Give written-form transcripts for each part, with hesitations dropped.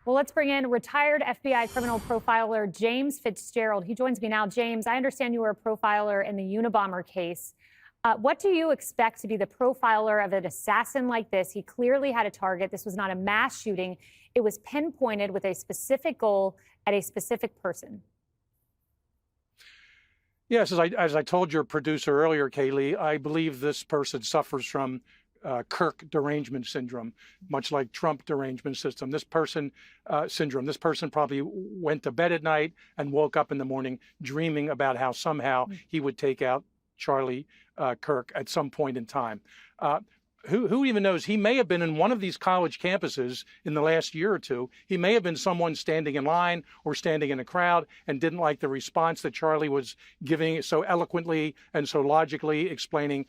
Well, let's bring in retired FBI criminal profiler James Fitzgerald. He joins me now. James, I understand you were a profiler in the Unabomber case. What do you expect to be the profiler of an assassin like this? He clearly had a target. This was not a mass shooting. It was pinpointed with a specific goal at a specific person. Yes, as I told your producer earlier, Kaylee, I believe this person suffers from Kirk derangement syndrome, much like Trump derangement syndrome. This person probably went to bed at night and woke up in the morning dreaming about how somehow he would take out Charlie Kirk at some point in time. Who even knows? He may have been in one of these college campuses in the last year or two. He may have been someone standing in line or standing in a crowd and didn't like the response that Charlie was giving so eloquently and so logically explaining,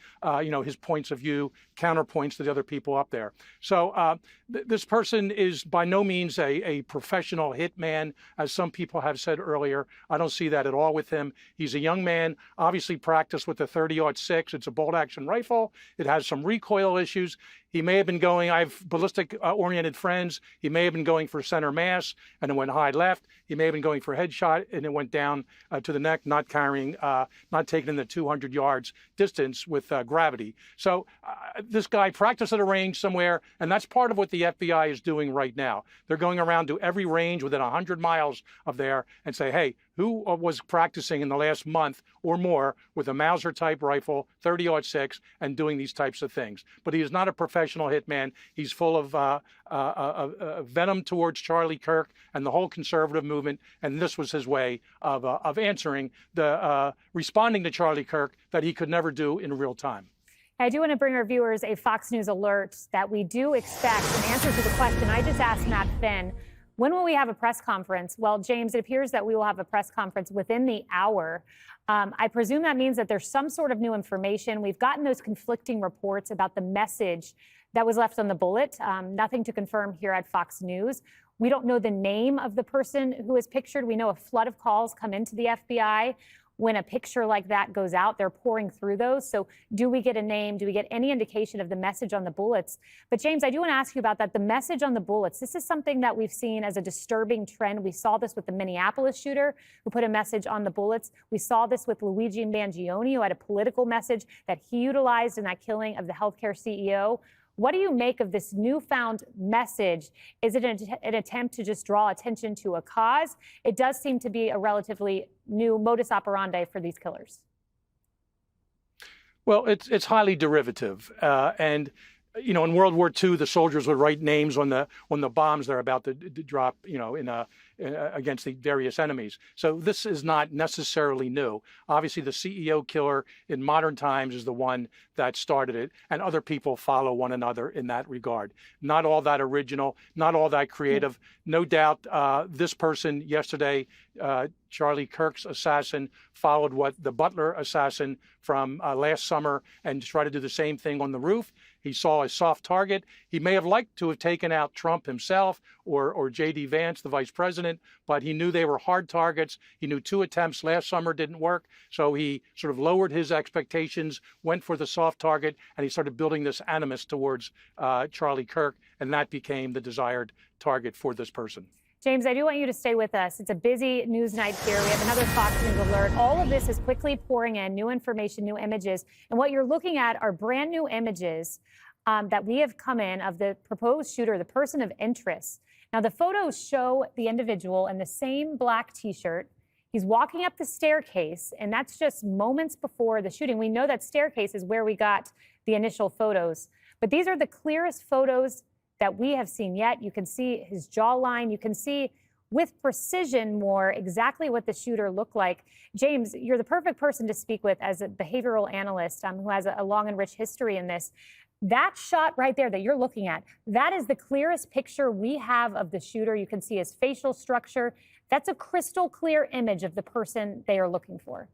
his points of view, counterpoints to the other people up there. So this person is by no means a professional hitman, as some people have said earlier. I don't see that at all with him. He's a young man, obviously practiced with the 30-06. It's a bolt action rifle. It has some recoil issues. He may have been going, I have ballistic oriented friends. He may have been going for center mass and it went high left. He may have been going for headshot and it went down to the neck, not taking in the 200 yards distance with gravity. So this guy practiced at a range somewhere, and that's part of what the FBI is doing right now. They're going around to every range within 100 miles of there and say, hey, who was practicing in the last month or more with a Mauser type rifle, 30-06, and doing these types of things? But he is not a professional hitman. He's full of venom towards Charlie Kirk and the whole conservative movement. And this was his way of answering responding to Charlie Kirk that he could never do in real time. I do want to bring our viewers a Fox News alert that we do expect an answer to the question I just asked Matt Finn. When will we have a press conference? Well, James, it appears that we will have a press conference within the hour. I presume that means that there's some sort of new information. We've gotten those conflicting reports about the message that was left on the bullet. Nothing to confirm here at Fox News. We don't know the name of the person who is pictured. We know a flood of calls come into the FBI. When a picture like that goes out, they're pouring through those. So do we get a name? Do we get any indication of the message on the bullets? But James, I do want to ask you about that. The message on the bullets, this is something that we've seen as a disturbing trend. We saw this with the Minneapolis shooter who put a message on the bullets. We saw this with Luigi Mangione, who had a political message that he utilized in that killing of the healthcare CEO. What do you make of this newfound message? Is it an attempt to just draw attention to a cause? It does seem to be a relatively new modus operandi for these killers. Well, it's highly derivative. And in World War II, the soldiers would write names on the bombs they're about to drop, against the various enemies. So this is not necessarily new. Obviously, the CEO killer in modern times is the one that started it, and other people follow one another in that regard. Not all that original, not all that creative. No doubt this person yesterday, Charlie Kirk's assassin, followed what the Butler assassin from last summer and tried to do the same thing on the roof. He saw a soft target. He may have liked to have taken out Trump himself or J.D. Vance, the vice president, but he knew they were hard targets. He knew 2 attempts last summer didn't work, so he sort of lowered his expectations, went for the soft target, and he started building this animus towards Charlie Kirk, and that became the desired target for this person. James, I do want you to stay with us. It's a busy news night here. We have another Fox News alert. All of this is quickly pouring in, new information, new images. And what you're looking at are brand new images that we have come in of the proposed shooter, the person of interest. Now, the photos show the individual in the same black T-shirt. He's walking up the staircase, and that's just moments before the shooting. We know that staircase is where we got the initial photos. But these are the clearest photos that we have seen yet. You can see his jawline. You can see with precision more exactly what the shooter looked like. James, you're the perfect person to speak with as a behavioral analyst who has a long and rich history in this. That shot right there that you're looking at, that is the clearest picture we have of the shooter. You can see his facial structure. That's a crystal clear image of the person they are looking for.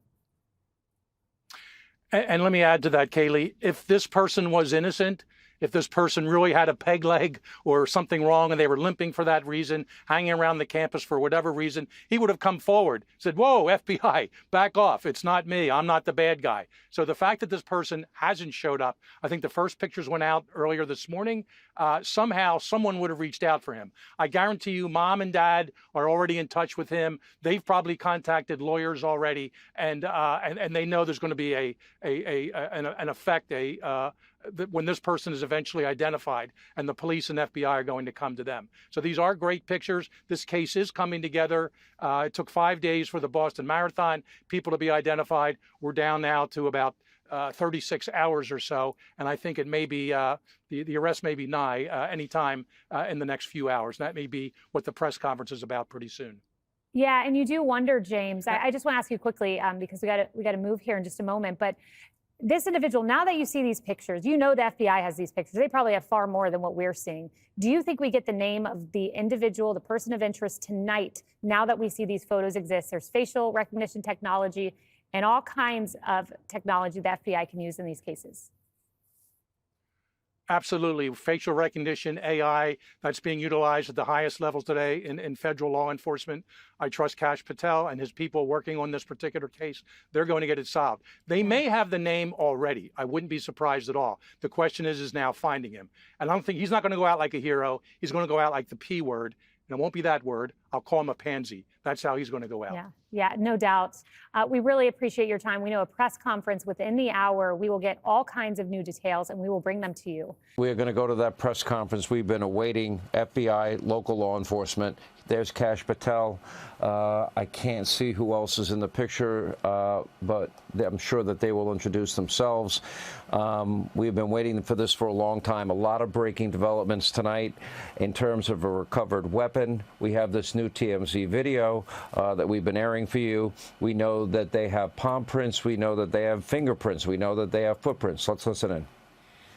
And let me add to that, Kaylee, if this person was innocent, if this person really had a peg leg or something wrong and they were limping for that reason, hanging around the campus for whatever reason, he would have come forward, said, whoa, FBI, back off. It's not me. I'm not the bad guy. So the fact that this person hasn't showed up, I think the first pictures went out earlier this morning. Somehow someone would have reached out for him. I guarantee you mom and dad are already in touch with him. They've probably contacted lawyers already, and they know there's going to be an effect, when this person is eventually identified, and the police and FBI are going to come to them. So these are great pictures. This case is coming together. It took 5 days for the Boston Marathon people to be identified. We're down now to about 36 hours or so, and I think it may be the arrest may be nigh anytime in the next few hours. And that may be what the press conference is about pretty soon. Yeah, and you do wonder, James. I just want to ask you quickly because we got to move here in just a moment, but. This individual, now that you see these pictures, you know the FBI has these pictures. They probably have far more than what we're seeing. Do you think we get the name of the individual, the person of interest tonight, now that we see these photos exist? There's facial recognition technology and all kinds of technology the FBI can use in these cases. Absolutely. Facial recognition, AI, that's being utilized at the highest levels today in federal law enforcement. I trust Kash Patel and his people working on this particular case. They're going to get it solved. They may have the name already. I wouldn't be surprised at all. The question is now finding him. And I don't think he's not going to go out like a hero. He's going to go out like the P word. And it won't be that word. I'll call him a pansy. That's how he's going to go out. Yeah, no doubt. We really appreciate your time. We know a press conference within the hour. We will get all kinds of new details, and we will bring them to you. We are going to go to that press conference. We've been awaiting FBI, local law enforcement. There's Kash Patel. I can't see who else is in the picture, but I'm sure that they will introduce themselves. We've been waiting for this for a long time. A lot of breaking developments tonight in terms of a recovered weapon. We have this new TMZ video that we've been airing for you. We know that they have palm prints. We know that they have fingerprints. We know that they have footprints. Let's listen in.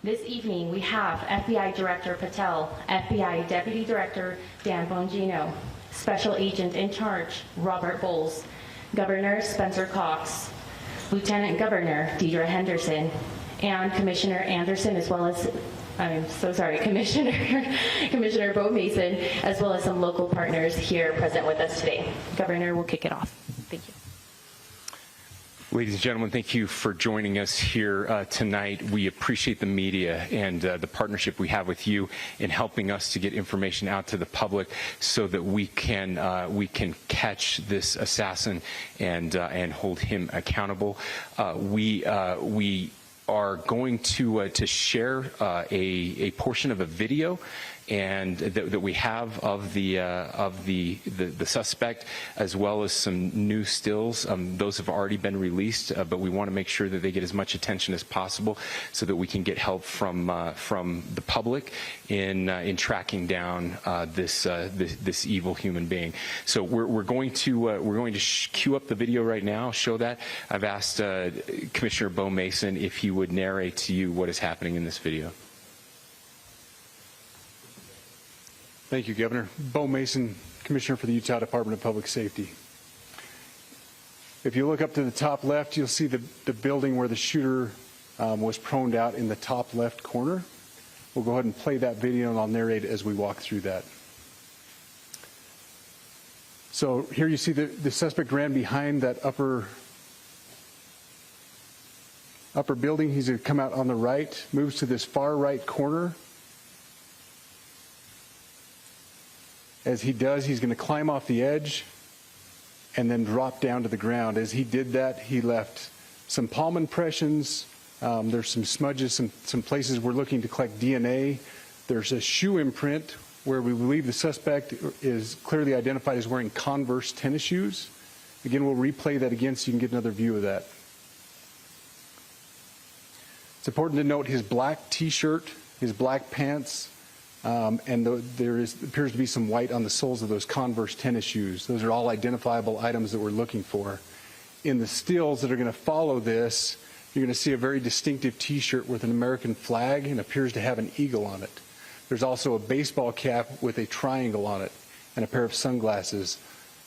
This evening, we have FBI Director Patel, FBI Deputy Director Dan Bongino, Special Agent in Charge Robert Bowles, Governor Spencer Cox, Lieutenant Governor Deidre Henderson, and Commissioner Anderson, as well as, Commissioner Bo Mason, as well as some local partners here present with us today. Governor, we'll kick it off. Thank you. Ladies and gentlemen, thank you for joining us here tonight. We appreciate the media and the partnership we have with you in helping us to get information out to the public so that we can catch this assassin and hold him accountable. We are going to share a portion of a video and that we have of the suspect, as well as some new stills. Those have already been released, but we want to make sure that they get as much attention as possible so that we can get help from the public in tracking down this evil human being. So we're going to cue up the video right now. Show that. I've asked Commissioner Bo Mason if he would narrate to you what is happening in this video. Thank you, Governor. Bo Mason, Commissioner for the Utah Department of Public Safety. If you look up to the top left, you'll see the building where the shooter was proned out in the top left corner. We'll go ahead and play that video, and I'll narrate as we walk through that. So here you see the suspect ran behind that upper building. He's going to come out on the right, moves to this far right corner. As he does, he's going to climb off the edge and then drop down to the ground. As he did that, he left some palm impressions. There's some smudges, some places we're looking to collect DNA. There's a shoe imprint where we believe the suspect is clearly identified as wearing Converse tennis shoes. Again, we'll replay that again so you can get another view of that. It's important to note his black T-shirt, his black pants, and there appears to be some white on the soles of those Converse tennis shoes. Those are all identifiable items that we're looking for. In the stills that are going to follow this, you're going to see a very distinctive T-shirt with an American flag and appears to have an eagle on it. There's also a baseball cap with a triangle on it and a pair of sunglasses.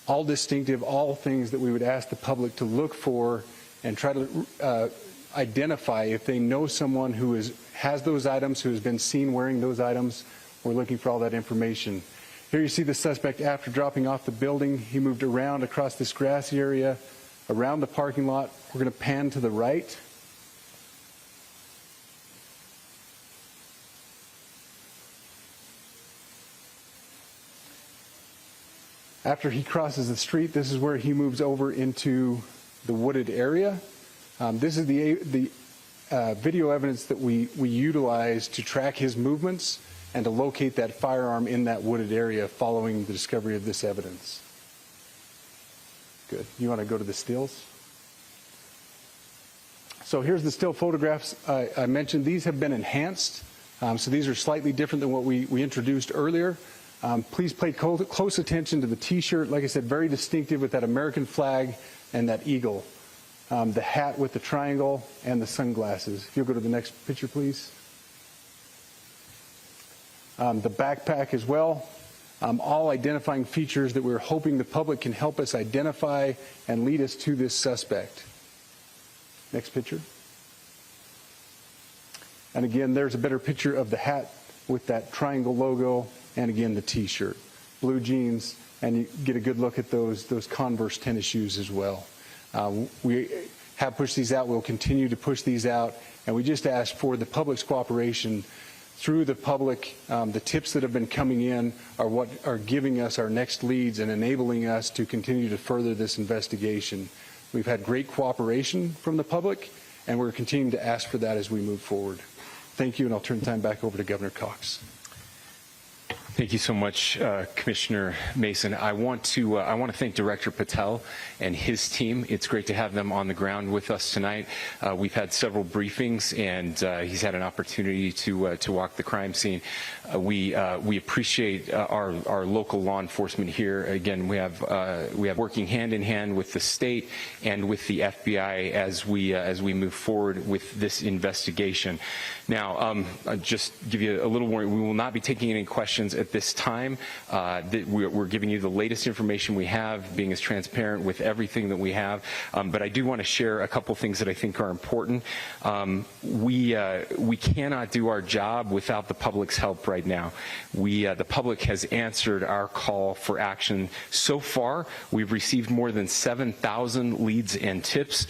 All distinctive, all things that we would ask the public to look for and try to identify if they know someone who has those items, who has been seen wearing those items. We're looking for all that information. Here you see the suspect after dropping off the building. He moved around across this grassy area, around the parking lot. We're going to pan to the right. After he crosses the street, this is where he moves over into the wooded area. This is the video evidence that we utilize to track his movements and to locate that firearm in that wooded area following the discovery of this evidence. Good. You want to go to the stills? So here's the still photographs I mentioned. These have been enhanced. So these are slightly different than what we introduced earlier. Please pay close attention to the T-shirt. Like I said, very distinctive with that American flag and that eagle. The hat with the triangle and the sunglasses. If you'll go to the next picture, please. The backpack as well. All identifying features that we're hoping the public can help us identify and lead us to this suspect. Next picture. And again, there's a better picture of the hat with that triangle logo, and again, the T-shirt. Blue jeans, and you get a good look at those Converse tennis shoes as well. We have pushed these out. We'll continue to push these out, and we just ask for the public's cooperation through the public. The tips that have been coming in are what are giving us our next leads and enabling us to continue to further this investigation. We've had great cooperation from the public, and we're continuing to ask for that as we move forward. Thank you, and I'll turn the time back over to Governor Cox. Thank you so much, Commissioner Mason. I want to thank Director Patel and his team. It's great to have them on the ground with us tonight. We've had several briefings, and he's had an opportunity to walk the crime scene. We appreciate our local law enforcement here. Again, we have working hand in hand with the state and with the FBI as we move forward with this investigation. Now, I'll just give you a little warning. We will not be taking any questions at this time. We're giving you the latest information we have, being as transparent with everything that we have. But I do want to share a couple things that I think are important. We cannot do our job without the public's help right now. The public has answered our call for action. So far, we've received more than 7,000 leads and tips.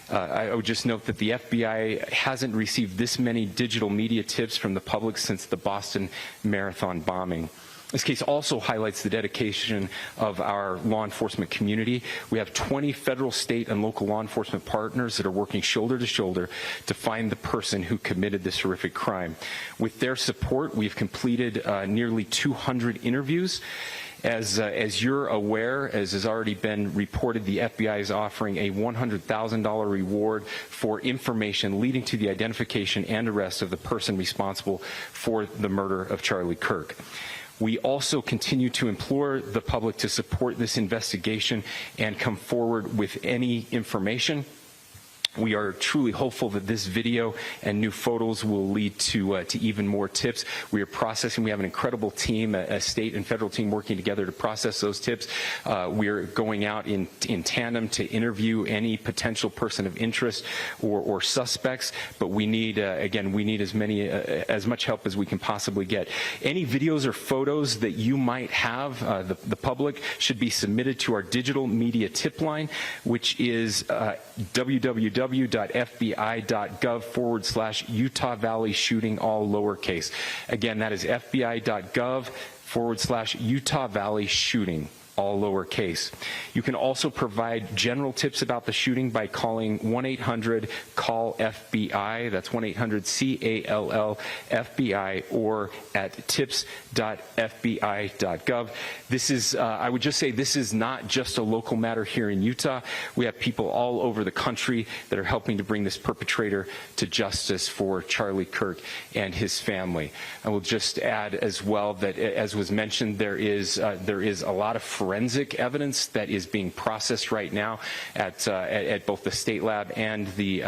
I would just note that the FBI hasn't received this many digital media tips from the public since the Boston Marathon bombing. This case also highlights the dedication of our law enforcement community. We have 20 federal, state, and local law enforcement partners that are working shoulder to shoulder to find the person who committed this horrific crime. With their support, we've completed nearly 200 interviews. As you're aware, as has already been reported, the FBI is offering a $100,000 reward for information leading to the identification and arrest of the person responsible for the murder of Charlie Kirk. We also continue to implore the public to support this investigation and come forward with any information. We are truly hopeful that this video and new photos will lead to even more tips. We are processing. We have an incredible team, a state and federal team working together to process those tips. We are going out in tandem to interview any potential person of interest or suspects. But we need, again, we need as much help as we can possibly get. Any videos or photos that you might have, the public, should be submitted to our digital media tip line, which is www.fbi.gov/Utah Valley shooting, all lowercase. Again, that is fbi.gov/Utah Valley shooting, all lowercase. You can also provide general tips about the shooting by calling 1-800-CALL-FBI. That's 1-800-CALL-FBI, or at tips.fbi.gov. This is, I would just say, this is not just a local matter here in Utah. We have people all over the country that are helping to bring this perpetrator to justice for Charlie Kirk and his family. I will just add as well that, as was mentioned, there is a lot of forensic evidence that is being processed right now at both the state lab and the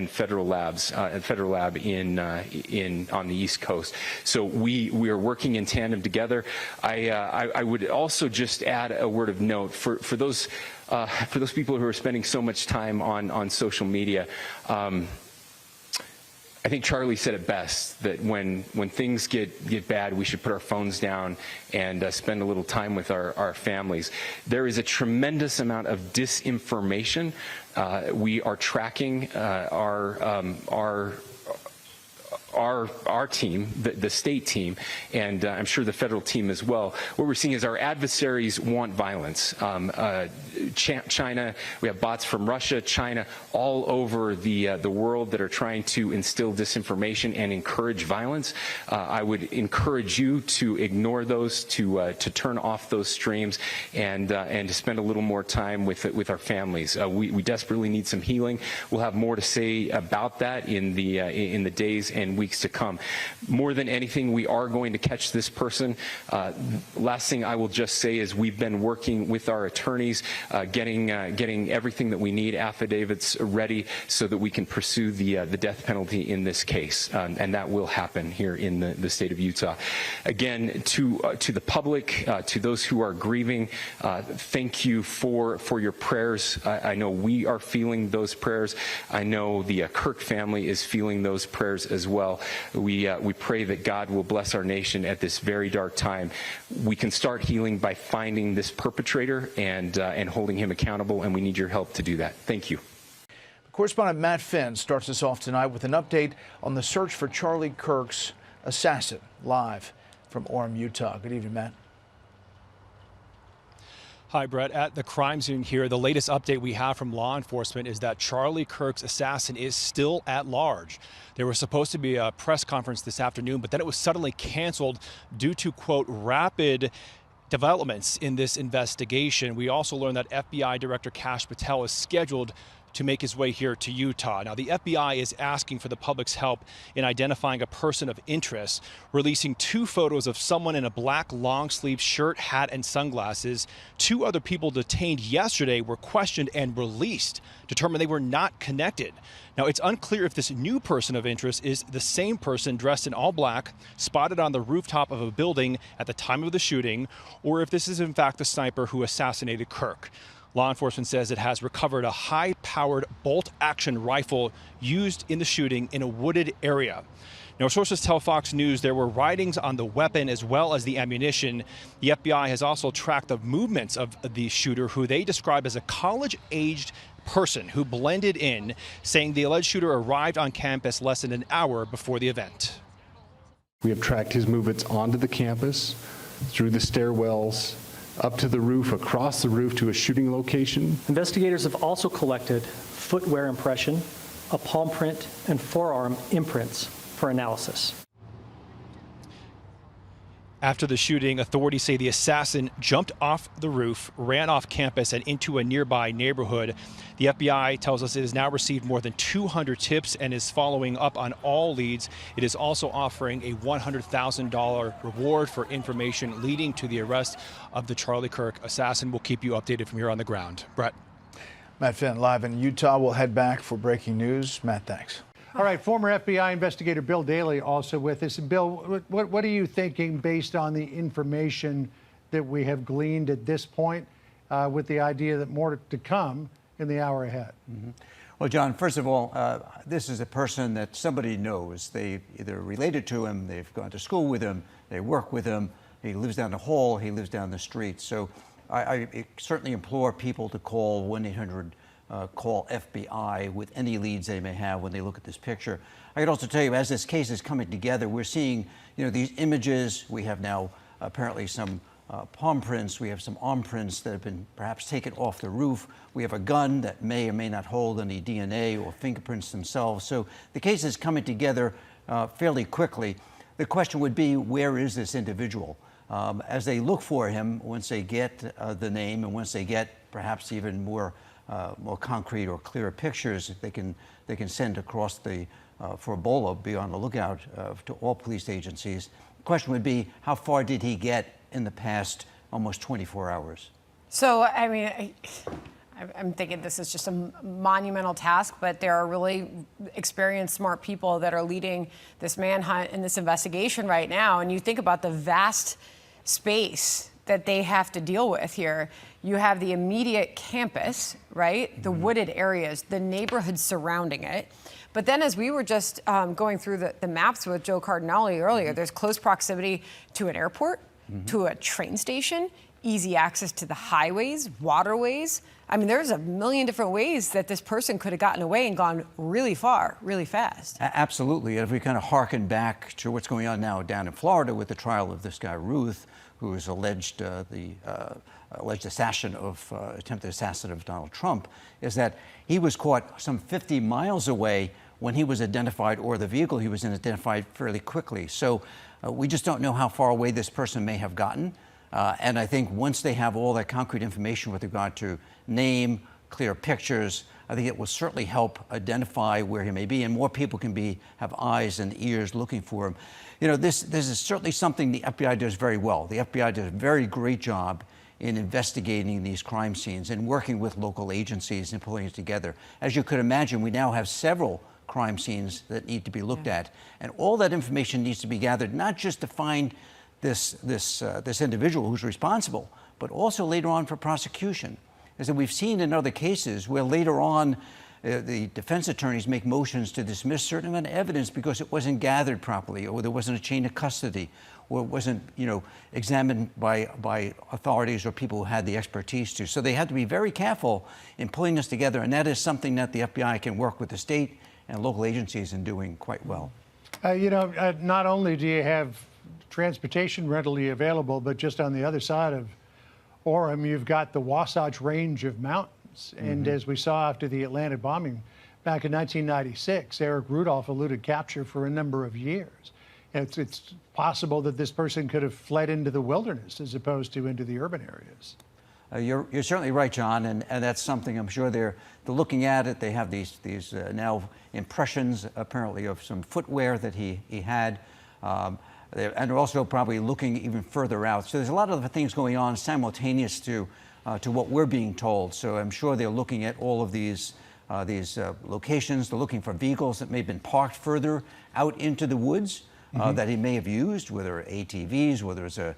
federal labs, federal lab on the East Coast. So we are working in tandem together. I would also just add a word of note for those people who are spending so much time on social media. I think Charlie said it best, that when things get bad, we should put our phones down and spend a little time with our families. There is a tremendous amount of disinformation. We are tracking our team, the state team, and I'm sure the federal team as well. What we're seeing is our adversaries want violence. China, we have bots from Russia, China, all over the world that are trying to instill disinformation and encourage violence. I would encourage you to ignore those, to turn off those streams, and to spend a little more time with our families. We desperately need some healing. We'll have more to say about that in the days and weeks to come. More than anything, we are going to catch this person. Last thing I will just say is we've been working with our attorneys, getting everything that we need, affidavits ready, so that we can pursue the death penalty in this case, and that will happen here in the state of Utah. Again, to the public, to those who are grieving, thank you for your prayers. I know we are feeling those prayers. I know the Kirk family is feeling those prayers as well. We pray that God will bless our nation at this very dark time. We can start healing by finding this perpetrator and holding him accountable, and we need your help to do that. Thank you. Correspondent Matt Finn starts us off tonight with an update on the search for Charlie Kirk's assassin, live from Orem, Utah. Good evening, Matt. Hi, Brett. At the crime scene here, the latest update we have from law enforcement is that Charlie Kirk's assassin is still at large. There was supposed to be a press conference this afternoon, but then it was suddenly canceled due to, quote, rapid developments in this investigation. We also learned that FBI Director Kash Patel is scheduled to make his way here to Utah. Now, the FBI is asking for the public's help in identifying a person of interest, releasing 2 photos of someone in a black long-sleeve shirt, hat, and sunglasses. 2 other people detained yesterday were questioned and released, determined they were not connected. Now, it's unclear if this new person of interest is the same person dressed in all black, spotted on the rooftop of a building at the time of the shooting, or if this is in fact the sniper who assassinated Kirk. Law enforcement says it has recovered a high-powered bolt-action rifle used in the shooting in a wooded area. Now, sources tell Fox News there were writings on the weapon as well as the ammunition. The FBI has also tracked the movements of the shooter, who they describe as a college-aged person who blended in, saying the alleged shooter arrived on campus less than an hour before the event. We have tracked his movements onto the campus, through the stairwells, up to the roof, across the roof to a shooting location. Investigators have also collected footwear impression, a palm print, and forearm imprints for analysis. After the shooting, authorities say the assassin jumped off the roof, ran off campus and into a nearby neighborhood. The FBI tells us it has now received more than 200 tips and is following up on all leads. It is also offering a $100,000 reward for information leading to the arrest of the Charlie Kirk assassin. We'll keep you updated from here on the ground. Brett. Matt Finn, live in Utah. We'll head back for breaking news. Matt, thanks. All right, former FBI investigator Bill Daley also with us. Bill, what are you thinking based on the information that we have gleaned at this point, with the idea that more to come in the hour ahead? Mm-hmm. Well, John, first of all, this is a person that somebody knows. They either related to him, they've gone to school with him, they work with him, he lives down the hall, he lives down the street. So I certainly implore people to call 1-800 call FBI with any leads they may have when they look at this picture. I could also tell you, as this case is coming together, we're seeing, these images. We have now apparently some palm prints. We have some arm prints that have been perhaps taken off the roof. We have a gun that may or may not hold any DNA or fingerprints themselves. So the case is coming together fairly quickly. The question would be, where is this individual? As they look for him, once they get the name and once they get perhaps even more concrete or clearer pictures, they can send across for Ebola, be on the lookout to all police agencies. The question would be, how far did he get in the past almost 24 hours? So, I mean, I'm thinking this is just a monumental task, but there are really experienced, smart people that are leading this manhunt and this investigation right now. And you think about the vast space that they have to deal with here. You have the immediate campus, right? The wooded areas, the neighborhoods surrounding it. But then as we were just going through the maps with Joe Cardinale earlier, there's close proximity to an airport, to a train station, easy access to the highways, waterways. I mean, there's a million different ways that this person could have gotten away and gone really far, really fast. Absolutely. And if we kind of harken back to what's going on now down in Florida with the trial of this guy, Ruth, who is alleged alleged attempted assassin of Donald Trump, is that he was caught some 50 miles away when he was identified, or the vehicle he was in identified fairly quickly. So we just don't know how far away this person may have gotten. And I think once they have all that concrete information with regard to name, clear pictures, I think it will certainly help identify where he may be, and more people can have eyes and ears looking for him. You know, this is certainly something the FBI does very well. The FBI does a very great job in investigating these crime scenes and working with local agencies and pulling it together. As you could imagine, we now have several crime scenes that need to be looked at, and all that information needs to be gathered, not just to find this individual who's responsible, but also later on for prosecution. As we've seen in other cases where later on the defense attorneys make motions to dismiss certain amount of evidence because it wasn't gathered properly, or there wasn't a chain of custody, or it wasn't, examined by authorities or people who had the expertise to. So they had to be very careful in pulling this together, and that is something that the FBI can work with the state and local agencies in doing quite well. Not only do you have transportation readily available, but just on the other side of Orem, you've got the Wasatch Range of mountains. And as we saw after the Atlanta bombing back in 1996, Eric Rudolph eluded capture for a number of years. It's possible that this person could have fled into the wilderness as opposed to into the urban areas. You're certainly right, John, and that's something I'm sure they're looking at it. They have these now impressions, apparently, of some footwear that he had. And they're also probably looking even further out. So there's a lot of things going on simultaneous to what we're being told. So I'm sure they're looking at all of these locations. They're looking for vehicles that may have been parked further out into the woods that he may have used, whether ATVs, whether it's a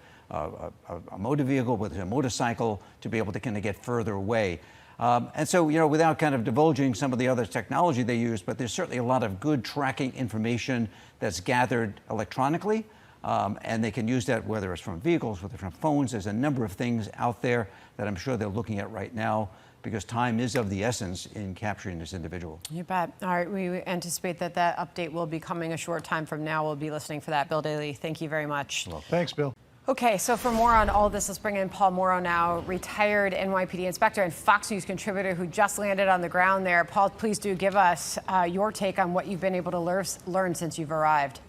motor vehicle, whether it's a motorcycle, to be able to kind of get further away. And so, without kind of divulging some of the other technology they use, but there's certainly a lot of good tracking information that's gathered electronically. And they can use that whether it's from vehicles, whether from phones. There's a number of things out there that I'm sure they're looking at right now, because time is of the essence in capturing this individual. You bet. All right, we anticipate that update will be coming a short time from now. We'll be listening for that. Bill Daley, thank you very much. Well, thanks, Bill. Okay, so for more on all this, let's bring in Paul Morrow now, retired NYPD inspector and Fox News contributor who just landed on the ground there. Paul, please do give us your take on what you've been able to learn since you've arrived.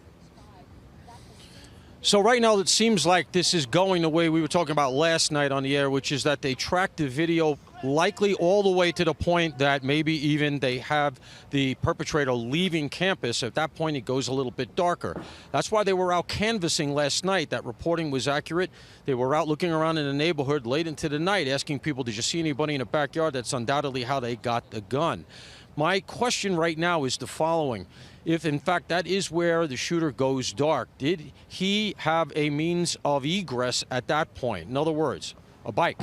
So right now it seems like this is going the way we were talking about last night on the air, which is that they tracked the video likely all the way to the point that maybe even they have the perpetrator leaving campus. At that point, it goes a little bit darker. That's why they were out canvassing last night. That reporting was accurate. They were out looking around in the neighborhood late into the night, asking people, did you see anybody in the backyard? That's undoubtedly how they got the gun. My question right now is the following. If, in fact, that is where the shooter goes dark, did he have a means of egress at that point? In other words, a bike,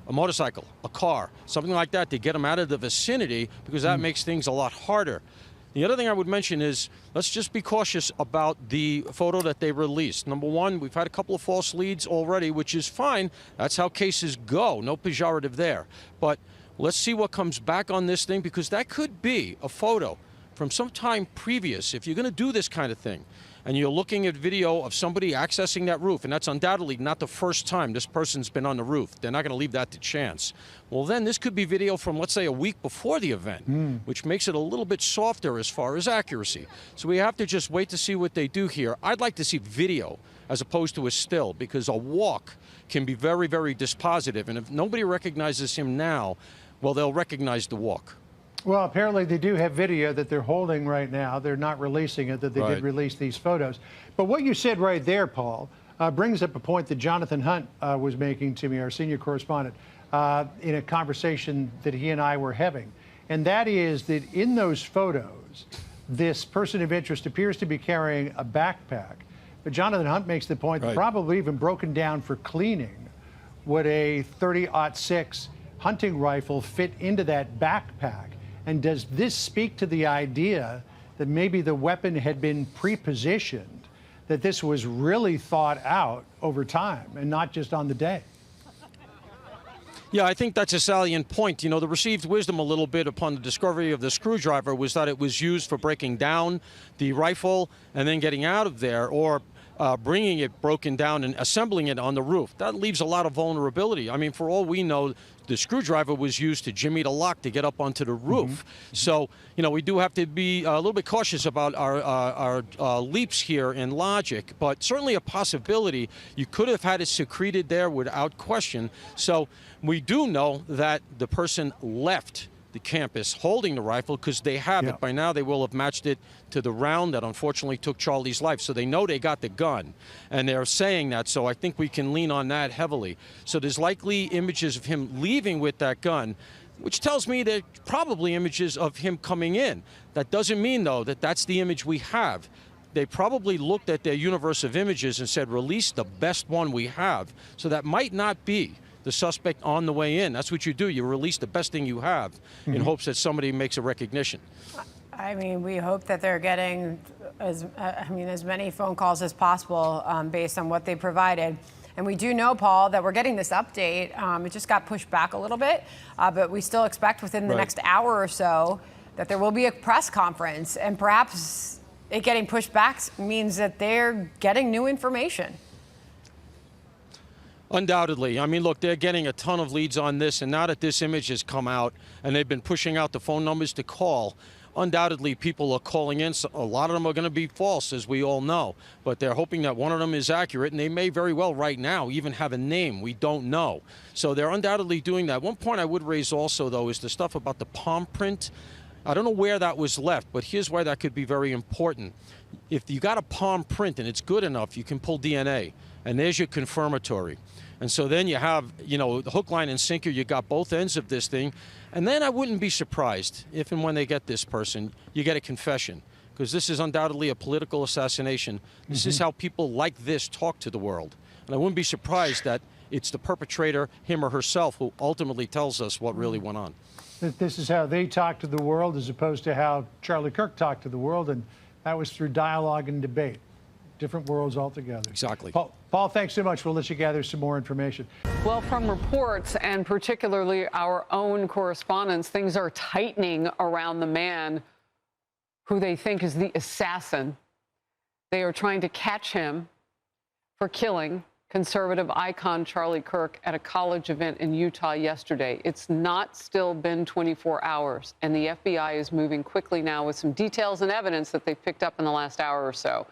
a motorcycle, a car, something like that to get him out of the vicinity, because that makes things a lot harder. The other thing I would mention is, let's just be cautious about the photo that they released. Number one, we've had a couple of false leads already, which is fine. That's how cases go. No pejorative there. But let's see what comes back on this thing, because that could be a photo from some time previous. If you're going to do this kind of thing, and you're looking at video of somebody accessing that roof, and that's undoubtedly not the first time this person's been on the roof. They're not going to leave that to chance. Well, then this could be video from, let's say, a week before the event, which makes it a little bit softer as far as accuracy. So we have to just wait to see what they do here. I'd like to see video as opposed to a still, because a walk can be very, very dispositive. And if nobody recognizes him now, well, they'll recognize the walk. Well, apparently they do have video that they're holding right now. They're not releasing it, that they did release these photos. But what you said right there, Paul, brings up a point that Jonathan Hunt was making to me, our senior correspondent, in a conversation that he and I were having. And that is that in those photos, this person of interest appears to be carrying a backpack. But Jonathan Hunt makes the point that probably even broken down for cleaning, would a .30-06 hunting rifle fit into that backpack? And does this speak to the idea that maybe the weapon had been pre-positioned, that this was really thought out over time and not just on the day. Yeah, I think that's a salient point. You know, the received wisdom a little bit upon the discovery of the screwdriver was that it was used for breaking down the rifle and then getting out of there, or bringing it broken down and assembling it on the roof. That leaves a lot of vulnerability. I mean, for all we know, the screwdriver was used to jimmy the lock to get up onto the roof. So, you know, we do have to be a little bit cautious about our leaps here in logic, but certainly a possibility. You could have had it secreted there without question. So we do know that the person left the campus holding the rifle because they have it. By now they will have matched it to the round that unfortunately took Charlie's life. So they know they got the gun, and they're saying that. So I think we can lean on that heavily. So there's likely images of him leaving with that gun, which tells me that probably images of him coming in. That doesn't mean, though, that that's the image we have. They probably looked at their universe of images and said, release the best one we have. So that might not be the suspect on the way in. That's what you do. You release the best thing you have in hopes that somebody makes a recognition. I mean, we hope that they're getting as many phone calls as possible based on what they provided. And we do know, Paul, that we're getting this update. It just got pushed back a little bit, but we still expect within the next hour or so that there will be a press conference. And perhaps it getting pushed back means that they're getting new information. Undoubtedly. I mean, look, they're getting a ton of leads on this, and now that this image has come out and they've been pushing out the phone numbers to call, undoubtedly people are calling in. So a lot of them are going to be false, as we all know, but they're hoping that one of them is accurate, and they may very well right now even have a name. We don't know. So they're undoubtedly doing that. One point I would raise also, though, is the stuff about the palm print. I don't know where that was left, but here's why that could be very important. If you got a palm print and it's good enough, you can pull DNA, and there's your confirmatory. And so then you have, you know, the hook, line, and sinker. You got both ends of this thing. And then I wouldn't be surprised if and when they get this person, you get a confession, because this is undoubtedly a political assassination. This is how people like this talk to the world. And I wouldn't be surprised that it's the perpetrator, him or herself, who ultimately tells us what really went on. This is how they talk to the world as opposed to how Charlie Kirk talked to the world, and that was through dialogue and debate. Different worlds altogether. Exactly. Paul, thanks so much. We'll let you gather some more information. Well, from reports and particularly our own correspondents, things are tightening around the man who they think is the assassin. They are trying to catch him for killing conservative icon Charlie Kirk at a college event in Utah yesterday. It's not still been 24 hours, and the FBI is moving quickly now with some details and evidence that they've picked up in the last hour or so.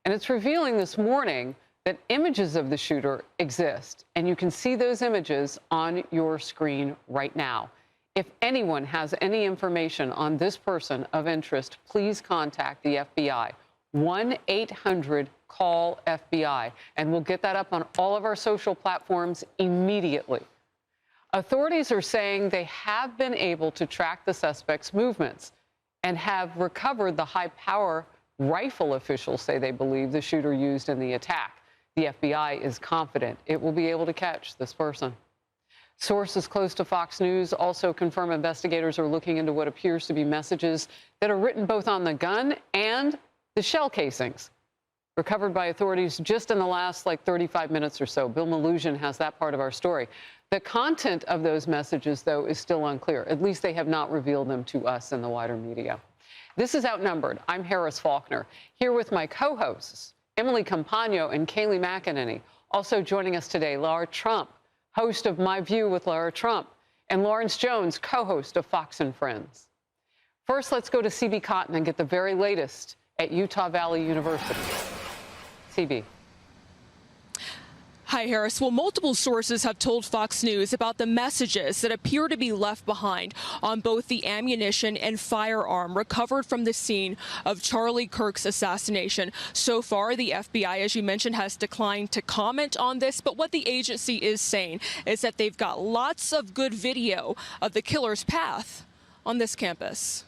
And it's revealing this morning that images of the shooter exist, and you can see those images on your screen right now. If anyone has any information on this person of interest, please contact the FBI. 1-800-CALL-FBI, and we'll get that up on all of our social platforms immediately. Authorities are saying they have been able to track the suspect's movements and have recovered the high-power rifle. Officials say they believe the shooter used in the attack. The FBI is confident it will be able to catch this person. Sources close to Fox News also confirm investigators are looking into what appears to be messages that are written both on the gun and the shell casings, recovered by authorities just in the last 35 minutes or so. Bill Maluzhin has that part of our story. The content of those messages, though, is still unclear. At least they have not revealed them to us in the wider media. This is Outnumbered. I'm Harris Faulkner, here with my co-hosts, Emily Campagno and Kayleigh McEnany. Also joining us today, Lara Trump, host of My View with Lara Trump, and Lawrence Jones, co-host of Fox and Friends. First, let's go to CB Cotton and get the very latest at Utah Valley University. CB. Hi, Harris. Well, multiple sources have told Fox News about the messages that appear to be left behind on both the ammunition and firearm recovered from the scene of Charlie Kirk's assassination. So far, the FBI, as you mentioned, has declined to comment on this, but what the agency is saying is that they've got lots of good video of the killer's path on this campus.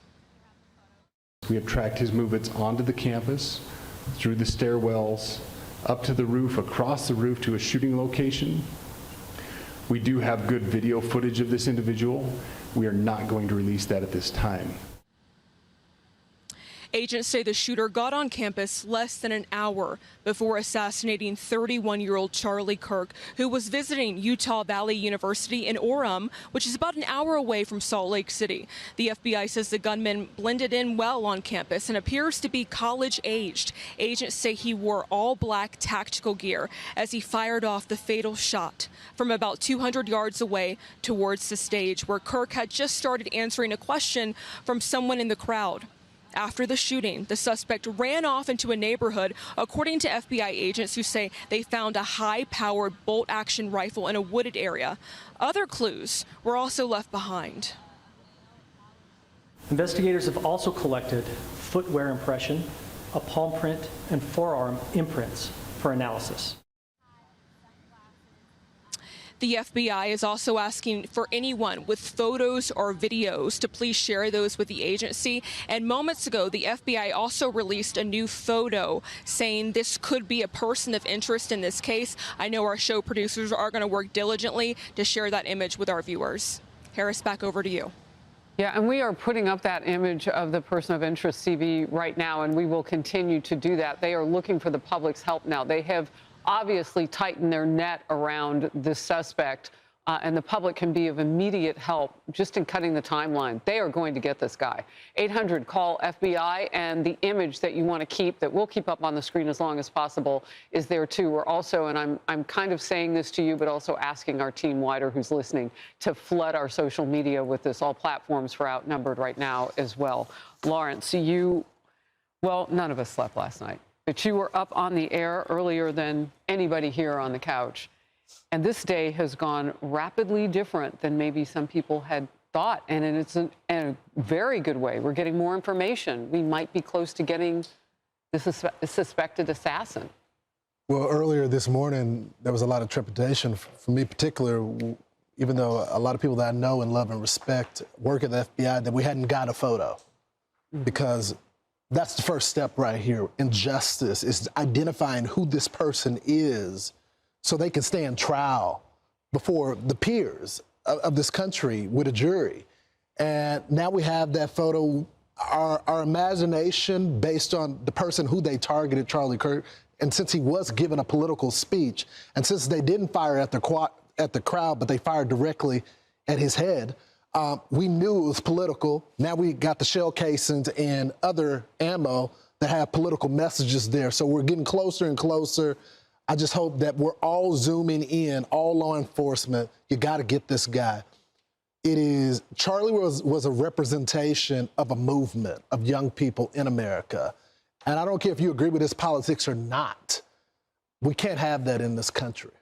We have tracked his movements onto the campus, through the stairwells, up to the roof, across the roof to a shooting location. We do have good video footage of this individual. We are not going to release that at this time. Agents say the shooter got on campus less than an hour before assassinating 31-year-old Charlie Kirk, who was visiting Utah Valley University in Orem, which is about an hour away from Salt Lake City. The FBI says the gunman blended in well on campus and appears to be college-aged. Agents say he wore all-black tactical gear as he fired off the fatal shot from about 200 yards away towards the stage, where Kirk had just started answering a question from someone in the crowd. After the shooting, the suspect ran off into a neighborhood, according to FBI agents who say they found a high-powered bolt-action rifle in a wooded area. Other clues were also left behind. Investigators have also collected footwear impression, a palm print, and forearm imprints for analysis. The FBI is also asking for anyone with photos or videos to please share those with the agency. And moments ago, the FBI also released a new photo saying this could be a person of interest in this case. I know our show producers are going to work diligently to share that image with our viewers. Harris, back over to you. Yeah, and we are putting up that image of the person of interest, CV, right now, and we will continue to do that. They are looking for the public's help now. They have obviously tightened their net around the suspect, and the public can be of immediate help just in cutting the timeline. They are going to get this guy. 800 call FBI, and the image that you want to keep, that we'll keep up on the screen as long as possible, is there too. We're also, and I'm kind of saying this to you, but also asking our team wider who's listening to flood our social media with this. All platforms are outnumbered right now as well. Lawrence, well, none of us slept last night, but you were up on the air earlier than anybody here on the couch. And this day has gone rapidly different than maybe some people had thought. And it's in a very good way. We're getting more information. We might be close to getting the suspected assassin. Well, earlier this morning, there was a lot of trepidation for me in particular, even though a lot of people that I know and love and respect work at the FBI, that we hadn't got a photo. Because that's the first step right here in justice, is identifying who this person is so they can stand trial before the peers of this country with a jury. And now we have that photo. Our imagination, based on the person who they targeted, Charlie Kirk, and since he was given a political speech, and since they didn't fire at the crowd, but they fired directly at his head, we knew it was political. Now we got the shell casings and other ammo that have political messages there. So we're getting closer and closer. I just hope that we're all zooming in, all law enforcement. You got to get this guy. Charlie was a representation of a movement of young people in America. And I don't care if you agree with his politics or not. We can't have that in this country.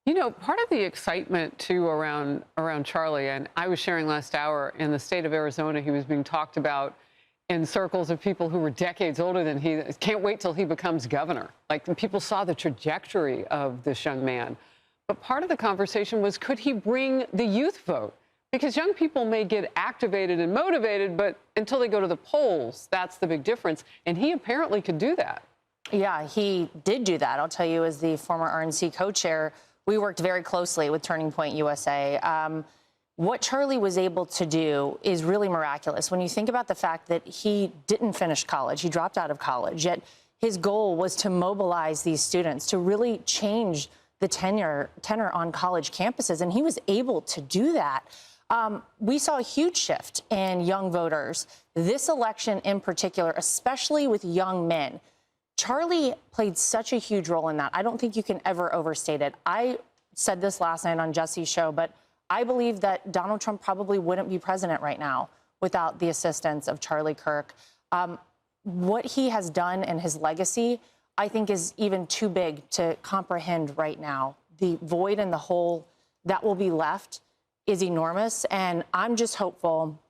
You know, part of the excitement, too, around Charlie, and I was sharing last hour, in the state of Arizona, he was being talked about in circles of people who were decades older than he. Can't wait till he becomes governor. Like, people saw the trajectory of this young man. But part of the conversation was, could he bring the youth vote? Because young people may get activated and motivated, but until they go to the polls, that's the big difference. And he apparently could do that. Yeah, he did do that. I'll tell you, as the former RNC co-chair, we worked very closely with Turning Point USA. What Charlie was able to do is really miraculous. When you think about the fact that he didn't finish college, he dropped out of college, yet his goal was to mobilize these students to really change the tenor on college campuses, and he was able to do that. We saw a huge shift in young voters. This election in particular, especially with young men, Charlie played such a huge role in that. I don't think you can ever overstate it. I said this last night on Jesse's show, but I believe that Donald Trump probably wouldn't be president right now without the assistance of Charlie Kirk. What he has done and his legacy, I think, is even too big to comprehend right now. The void and the hole that will be left is enormous. And I'm just hopeful,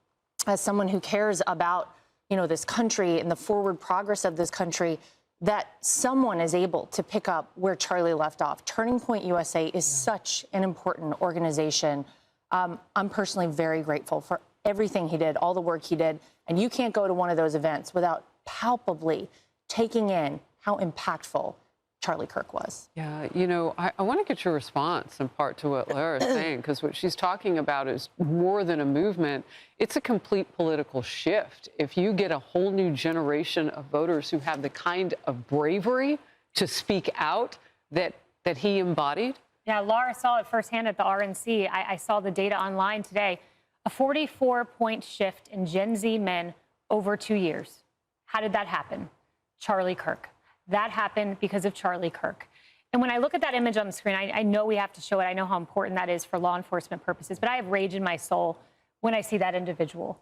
as someone who cares about, this country and the forward progress of this country, that someone is able to pick up where Charlie left off. Turning Point USA is such an important organization. I'm personally very grateful for everything he did, all the work he did. And you can't go to one of those events without palpably taking in how impactful Charlie Kirk was. Yeah, I want to get your response in part to what Lara is saying, because what she's talking about is more than a movement. It's a complete political shift. If you get a whole new generation of voters who have the kind of bravery to speak out that he embodied. Yeah, Laura saw it firsthand at the RNC. I saw the data online today. A 44-point shift in Gen Z men over 2 years. How did that happen? Charlie Kirk. That happened because of Charlie Kirk. And when I look at that image on the screen, I know we have to show it. I know how important that is for law enforcement purposes, but I have rage in my soul when I see that individual.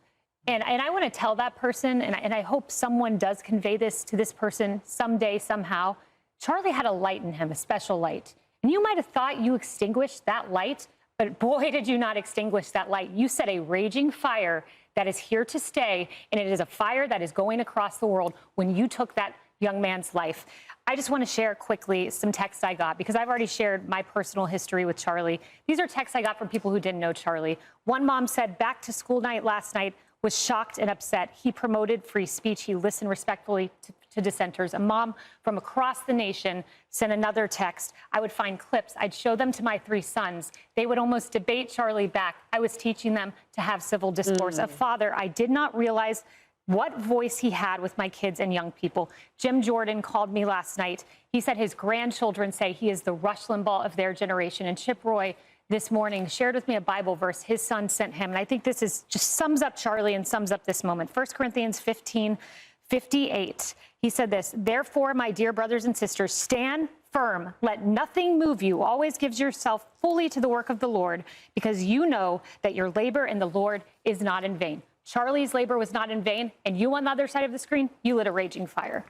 And I want to tell that person, and I hope someone does convey this to this person someday, somehow. Charlie had a light in him, a special light. And you might have thought you extinguished that light, but boy, did you not extinguish that light. You set a raging fire that is here to stay, and it is a fire that is going across the world when you took that young man's life. I just want to share quickly some texts I got, because I've already shared my personal history with Charlie. These are texts I got from people who didn't know Charlie. One mom said, back to school night last night, was shocked and upset. He promoted free speech. He listened respectfully to dissenters. A mom from across the nation sent another text. I would find clips. I'd show them to my 3 sons. They would almost debate Charlie back. I was teaching them to have civil discourse. A father, I did not realize what voice he had with my kids and young people. Jim Jordan called me last night. He said his grandchildren say he is the Rush Limbaugh of their generation. And Chip Roy this morning shared with me a Bible verse his son sent him. And I think this is just sums up Charlie and sums up this moment. 1 Corinthians 15:58. He said this, therefore, my dear brothers and sisters, stand firm. Let nothing move you. Always gives yourself fully to the work of the Lord, because you know that your labor in the Lord is not in vain. Charlie's labor was not in vain, and you on the other side of the screen, you lit a raging fire.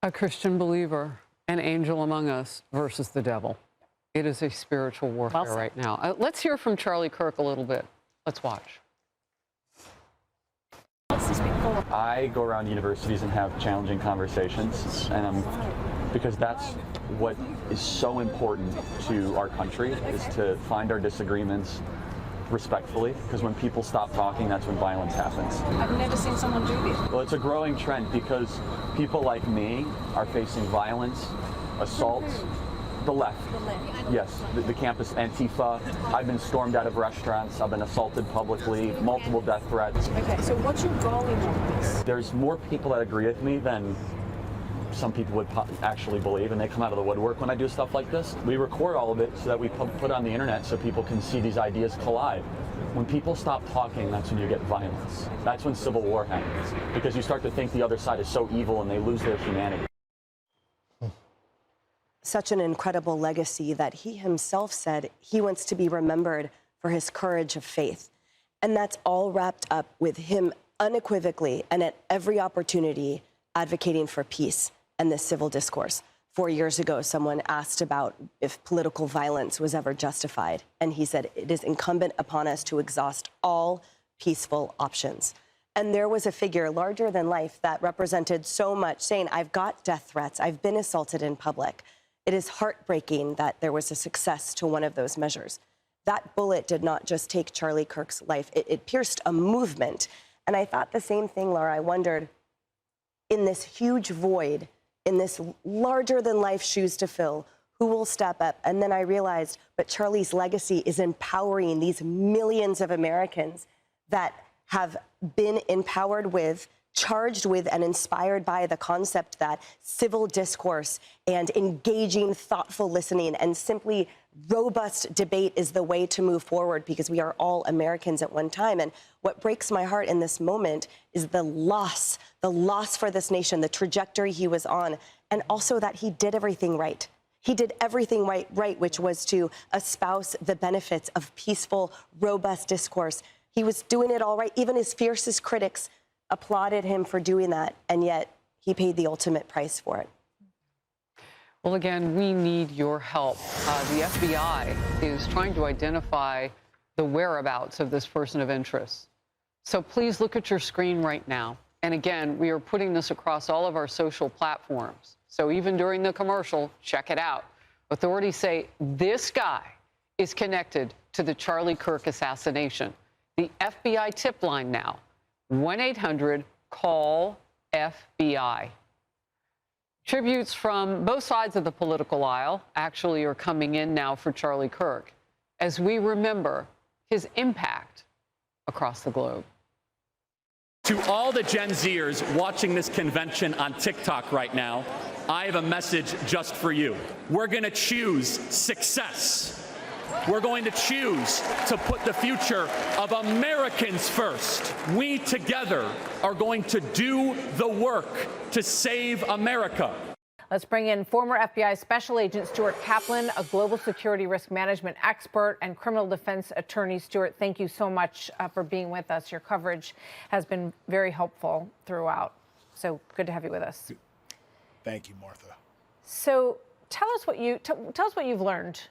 A Christian believer, an angel among us versus the devil. It is a spiritual warfare right now. Let's hear from Charlie Kirk a little bit. Let's watch. I go around universities and have challenging conversations, and because that's what is so important to our country, is to find our disagreements respectfully, because when people stop talking, that's when violence happens. I've never seen someone do this. Well, it's a growing trend because people like me are facing violence, assaults. The left. Yes, the campus Antifa. I've been stormed out of restaurants. I've been assaulted publicly, multiple death threats. Okay, so what's your goal in all this? There's more people that agree with me than some people would actually believe, and they come out of the woodwork when I do stuff like this. We record all of it so that we put on the internet so people can see these ideas collide. When people stop talking, that's when you get violence. That's when civil war happens, because you start to think the other side is so evil and they lose their humanity. Such an incredible legacy that he himself said he wants to be remembered for his courage of faith. And that's all wrapped up with him unequivocally and at every opportunity advocating for peace and the civil discourse. 4 years ago, someone asked about if political violence was ever justified. And he said, it is incumbent upon us to exhaust all peaceful options. And there was a figure larger than life that represented so much, saying, I've got death threats, I've been assaulted in public. It is heartbreaking that there was a success to one of those measures. That bullet did not just take Charlie Kirk's life, it pierced a movement. And I thought the same thing, Laura. I wondered, in this huge void, in this larger-than-life shoes to fill, who will step up? And then I realized, but Charlie's legacy is empowering these millions of Americans that have been empowered with, charged with, and inspired by the concept that civil discourse and engaging, thoughtful listening and simply robust debate is the way to move forward, because we are all Americans at one time. And what breaks my heart in this moment is the loss for this nation, the trajectory he was on, and also that he did everything right. He did everything right, which was to espouse the benefits of peaceful, robust discourse. He was doing it all right. Even his fiercest critics applauded him for doing that, and yet he paid the ultimate price for it. Well, again, we need your help. The FBI is trying to identify the whereabouts of this person of interest. So please look at your screen right now. And again, we are putting this across all of our social platforms. So even during the commercial, check it out. Authorities say this guy is connected to the Charlie Kirk assassination. The FBI tip line now, 1-800-CALL-FBI. Tributes from both sides of the political aisle actually are coming in now for Charlie Kirk as we remember his impact across the globe. To all the Gen Zers watching this convention on TikTok right now, I have a message just for you. We're going to choose success. We're going to choose to put the future of Americans first. We together are going to do the work to save America. Let's bring in former FBI Special Agent Stuart Kaplan, a global security risk management expert and criminal defense attorney. Stuart, thank you so much for being with us. Your coverage has been very helpful throughout. So good to have you with us. Thank you, Martha. So tell us what you've learned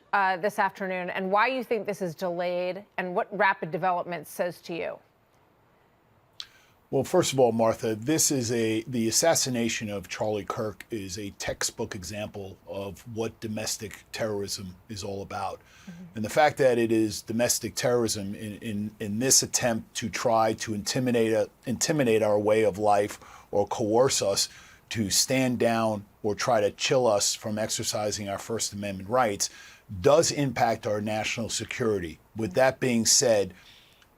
this afternoon and why you think this is delayed and what rapid development says to you. Well, first of all, Martha, the assassination of Charlie Kirk is a textbook example of what domestic terrorism is all about. And the fact that it is domestic terrorism in this attempt to try to intimidate our way of life or coerce us to stand down or try to chill us from exercising our First Amendment rights does impact our national security. With that being said,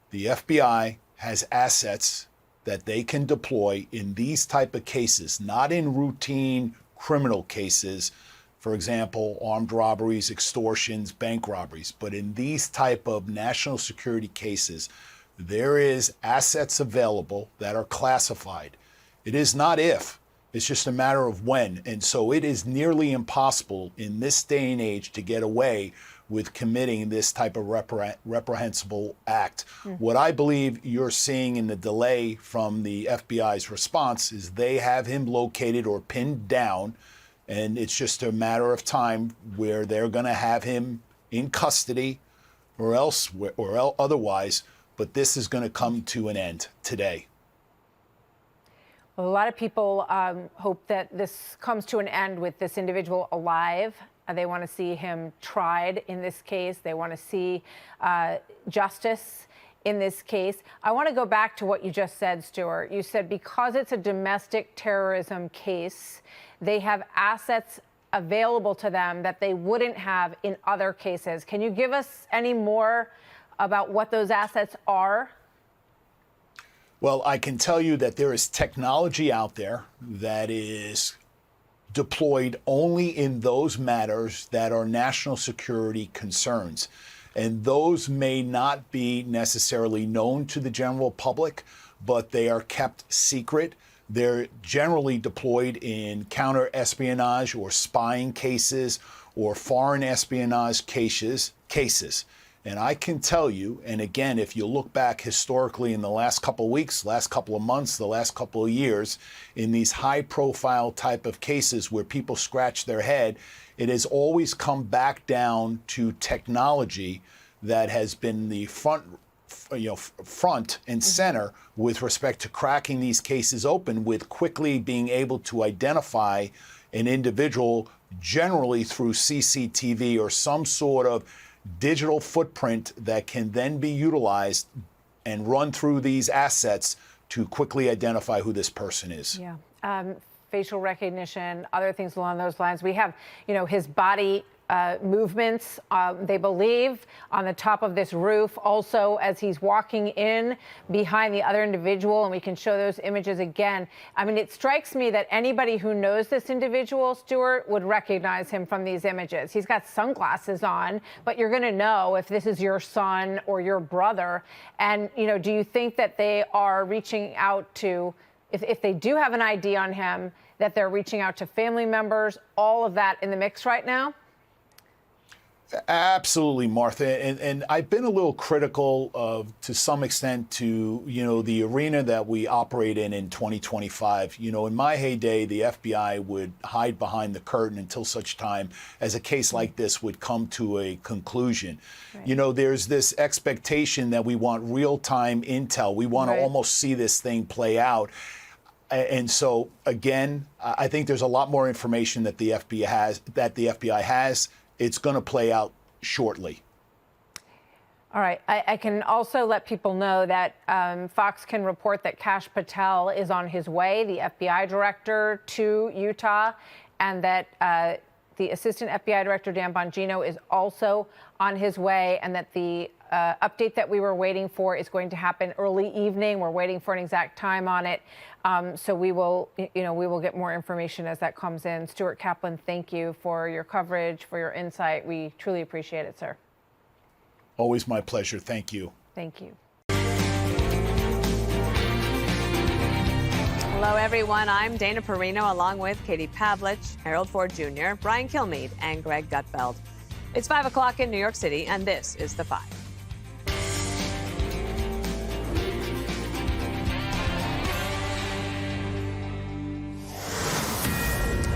the FBI has assets that they can deploy in these type of cases, not in routine criminal cases, for example, armed robberies, extortions, bank robberies, but in these type of national security cases, there is assets available that are classified. It is not if, it's just a matter of when. And so it is nearly impossible in this day and age to get away with committing this type of reprehensible act. What I believe you're seeing in the delay from the FBI's response is they have him located or pinned down, and it's just a matter of time where they're going to have him in custody or otherwise, but this is going to come to an end today. Well, a lot of people hope that this comes to an end with this individual alive. They want to see him tried in this case. They want to see justice in this case. I want to go back to what you just said, Stuart. You said because it's a domestic terrorism case, they have assets available to them that they wouldn't have in other cases. Can you give us any more about what those assets are? Well, I can tell you that there is technology out there that is deployed only in those matters that are national security concerns. And those may not be necessarily known to the general public, but they are kept secret. They're generally deployed in counter-espionage or spying cases or foreign espionage cases. And I can tell you, and again, if you look back historically in the last couple of weeks, last couple of months, the last couple of years, in these high-profile type of cases where people scratch their head, it has always come back down to technology that has been the front and center with respect to cracking these cases open, with quickly being able to identify an individual, generally through CCTV or some sort of digital footprint that can then be utilized and run through these assets to quickly identify who this person is. Yeah. Facial recognition, other things along those lines. We have, his body movements, they believe, on the top of this roof, also as he's walking in behind the other individual, and we can show those images again. I mean, it strikes me that anybody who knows this individual, Stuart, would recognize him from these images. He's got sunglasses on, but you're going to know if this is your son or your brother. And, do you think that they are reaching out to, if they do have an ID on him, that they're reaching out to family members, all of that in the mix right now? Absolutely, Martha. And I've been a little critical of, to some extent, to, the arena that we operate in 2025. In my heyday, the FBI would hide behind the curtain until such time as a case like this would come to a conclusion. Right. There's this expectation that we want real-time intel. We want to almost see this thing play out. And so, again, I think there's a lot more information that the FBI has. It's going to play out shortly. All right. I can also let people know that Fox can report that Kash Patel is on his way, the FBI director, to Utah, and that the assistant FBI director, Dan Bongino, is also on his way, and that the update that we were waiting for is going to happen early evening. We're waiting for an exact time on it. So we will get more information as that comes in. Stuart Kaplan, thank you for your coverage, for your insight. We truly appreciate it, sir. Always my pleasure. Thank you. Thank you. Hello, everyone. I'm Dana Perino, along with Katie Pavlich, Harold Ford Jr., Brian Kilmeade, and Greg Gutfeld. It's 5 o'clock in New York City, and this is The Five.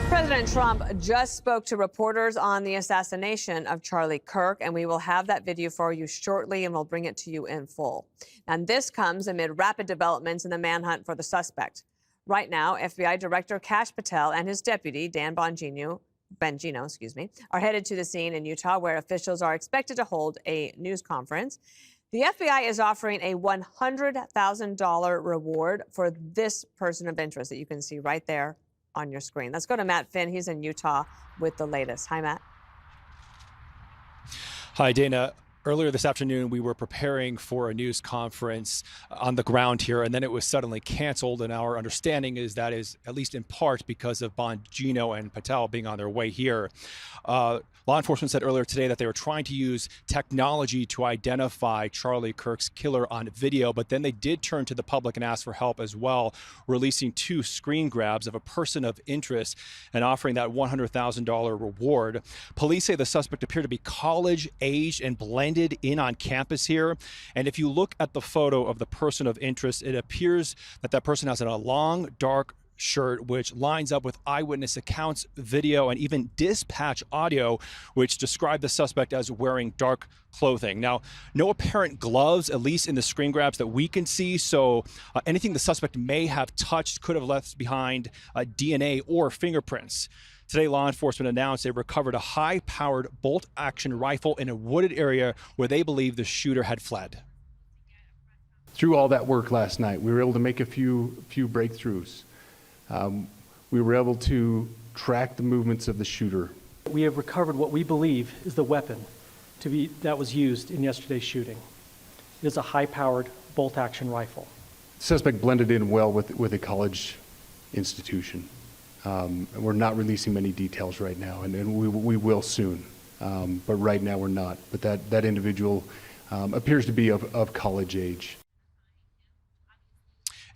President Trump just spoke to reporters on the assassination of Charlie Kirk, and we will have that video for you shortly, and we'll bring it to you in full. And this comes amid rapid developments in the manhunt for the suspect. Right now, FBI Director Kash Patel and his deputy, Dan Bongino, are headed to the scene in Utah, where officials are expected to hold a news conference. The FBI is offering a $100,000 reward for this person of interest that you can see right there on your screen. Let's go to Matt Finn. He's in Utah with the latest. Hi, Matt. Hi, Dana. Earlier this afternoon, we were preparing for a news conference on the ground here, and then it was suddenly canceled. And our understanding is that is at least in part because of Bongino and Patel being on their way here. Law enforcement said earlier today that they were trying to use technology to identify Charlie Kirk's killer on video, but then they did turn to the public and ask for help as well, releasing 2 screen grabs of a person of interest and offering that $100,000 reward. Police say the suspect appeared to be college-aged and blended in on campus here. And if you look at the photo of the person of interest, it appears that that person has a long, dark shirt, which lines up with eyewitness accounts, video, and even dispatch audio, which describe the suspect as wearing dark clothing. Now, no apparent gloves, at least in the screen grabs that we can see, so anything the suspect may have touched could have left behind DNA or fingerprints. Today, law enforcement announced they recovered a high-powered bolt-action rifle in a wooded area where they believe the shooter had fled. Through all that work last night, we were able to make a few breakthroughs. We were able to track the movements of the shooter. We have recovered what we believe is the weapon that was used in yesterday's shooting. It is a high-powered bolt-action rifle. The suspect blended in well with a college institution. We're not releasing many details right now, and we will soon. But right now we're not. But that individual appears to be of college age.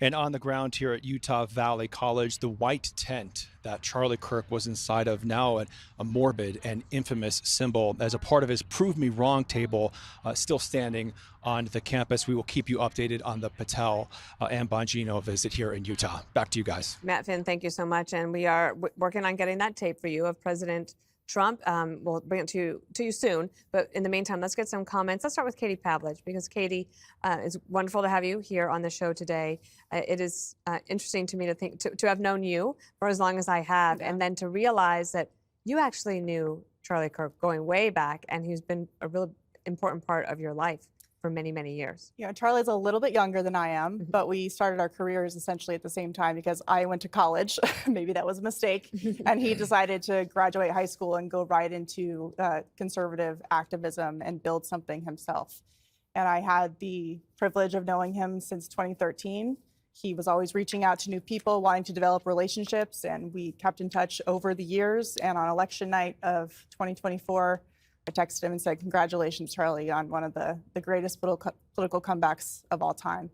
And on the ground here at Utah Valley College, the white tent that Charlie Kirk was inside of, now a morbid and infamous symbol as a part of his Prove Me Wrong table, still standing on the campus. We will keep you updated on the Patel and Bongino visit here in Utah. Back to you guys. Matt Finn, thank you so much. And we are working on getting that tape for you of President Trump. We'll bring it to you soon. But in the meantime, let's get some comments. Let's start with Katie Pavlich, because Katie, it's wonderful to have you here on the show today. It is interesting to me to think to have known you for as long as I have, and then to realize that you actually knew Charlie Kirk going way back, and he's been a really important part of your life for many, many years. Yeah, Charlie's a little bit younger than I am, but we started our careers essentially at the same time because I went to college. Maybe that was a mistake. And he decided to graduate high school and go right into conservative activism and build something himself. And I had the privilege of knowing him since 2013. He was always reaching out to new people, wanting to develop relationships, and we kept in touch over the years. And on election night of 2024, I texted him and said, "Congratulations, Charlie, on one of the greatest political comebacks of all time."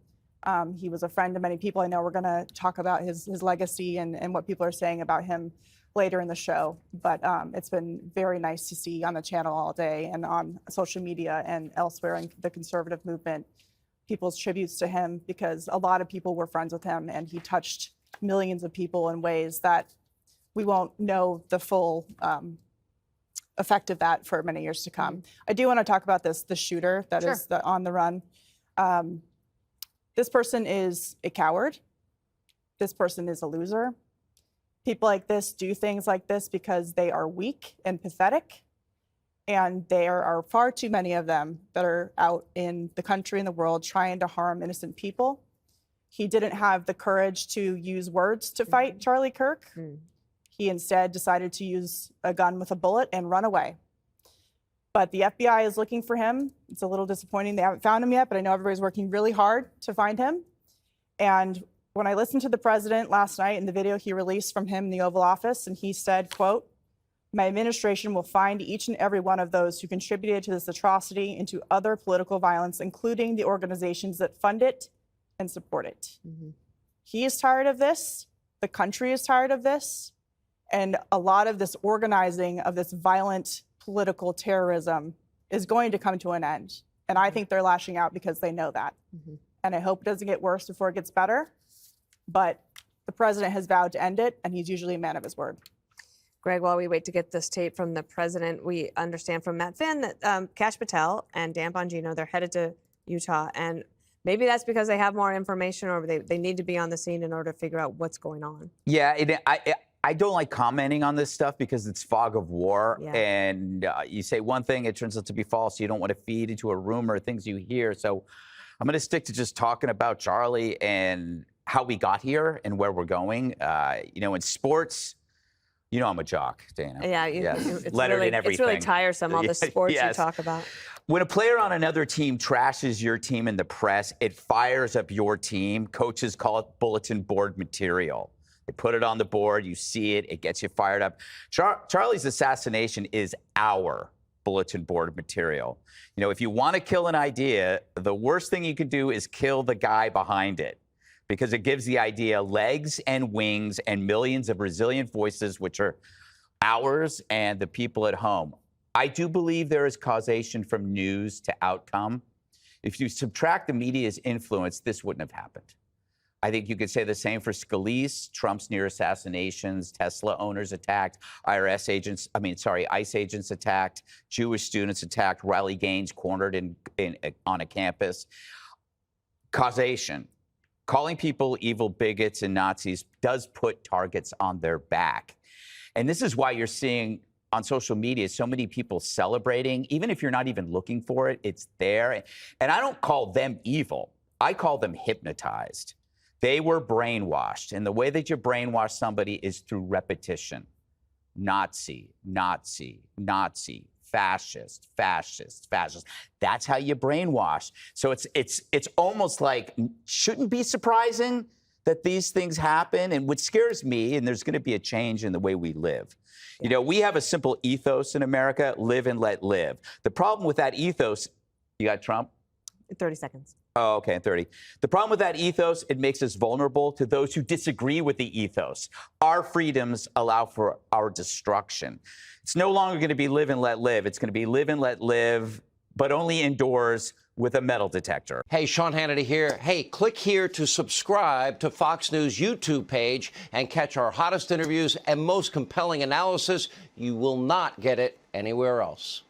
He was a friend to many people. I know we're going to talk about his legacy and what people are saying about him later in the show. But it's been very nice to see on the channel all day and on social media and elsewhere in the conservative movement, people's tributes to him, because a lot of people were friends with him and he touched millions of people in ways that we won't know the full effect of that for many years to come. I do want to talk about the shooter that is on the run. This person is a coward. This person is a loser. People like this do things like this because they are weak and pathetic. And there are far too many of them that are out in the country and the world trying to harm innocent people. He didn't have the courage to use words to fight Charlie Kirk. He instead decided to use a gun with a bullet and run away. But the FBI is looking for him. It's a little disappointing they haven't found him yet, but I know everybody's working really hard to find him. And when I listened to the president last night in the video he released from him in the Oval Office, and he said, quote, "My administration will find each and every one of those who contributed to this atrocity and to other political violence, including the organizations that fund it and support it." He is tired of this. The country is tired of this. And a lot of this organizing of this violent political terrorism is going to come to an end. And I think they're lashing out because they know that. And I hope it doesn't get worse before it gets better. But the president has vowed to end it, and he's usually a man of his word. Greg, while we wait to get this tape from the president, we understand from Matt Finn that Kash Patel and Dan Bongino, they're headed to Utah. And maybe that's because they have more information, or they need to be on the scene in order to figure out what's going on. Yeah, I don't like commenting on this stuff because it's fog of war. Yeah. And you say one thing, it turns out to be false. You don't want to feed into a rumor, things you hear. So I'm going to stick to just talking about Charlie and how we got here and where we're going. In sports, I'm a jock, Dana. Yeah, it's lettered in everything. It's really tiresome, all the sports you talk about. When a player on another team trashes your team in the press, it fires up your team. Coaches call it bulletin board material. They put it on the board, you see it, it gets you fired up. Charlie's assassination is our bulletin board material. If you want to kill an idea, the worst thing you can do is kill the guy behind it, because it gives the idea legs and wings and millions of resilient voices, which are ours and the people at home. I do believe there is causation from news to outcome. If you subtract the media's influence, this wouldn't have happened. I think you could say the same for Scalise, Trump's near assassinations, Tesla owners attacked, ICE agents attacked, Jewish students attacked, Riley Gaines cornered on a campus. Causation. Calling people evil bigots and Nazis does put targets on their back. And this is why you're seeing on social media so many people celebrating, even if you're not even looking for it, it's there. And I don't call them evil. I call them hypnotized. They were brainwashed. And the way that you brainwash somebody is through repetition. Nazi, Nazi, Nazi, fascist, fascist, fascist. That's how you brainwash. So it's almost like, shouldn't be surprising that these things happen. And what scares me, and there's going to be a change in the way we live. We have a simple ethos in America, live and let live. The problem with that ethos, you got Trump? 30 seconds. Oh, okay, 30. The problem with that ethos, it makes us vulnerable to those who disagree with the ethos. Our freedoms allow for our destruction. It's no longer going to be live and let live. It's going to be live and let live, but only indoors with a metal detector. Hey, Sean Hannity here. Hey, click here to subscribe to Fox News YouTube page and catch our hottest interviews and most compelling analysis. You will not get it anywhere else.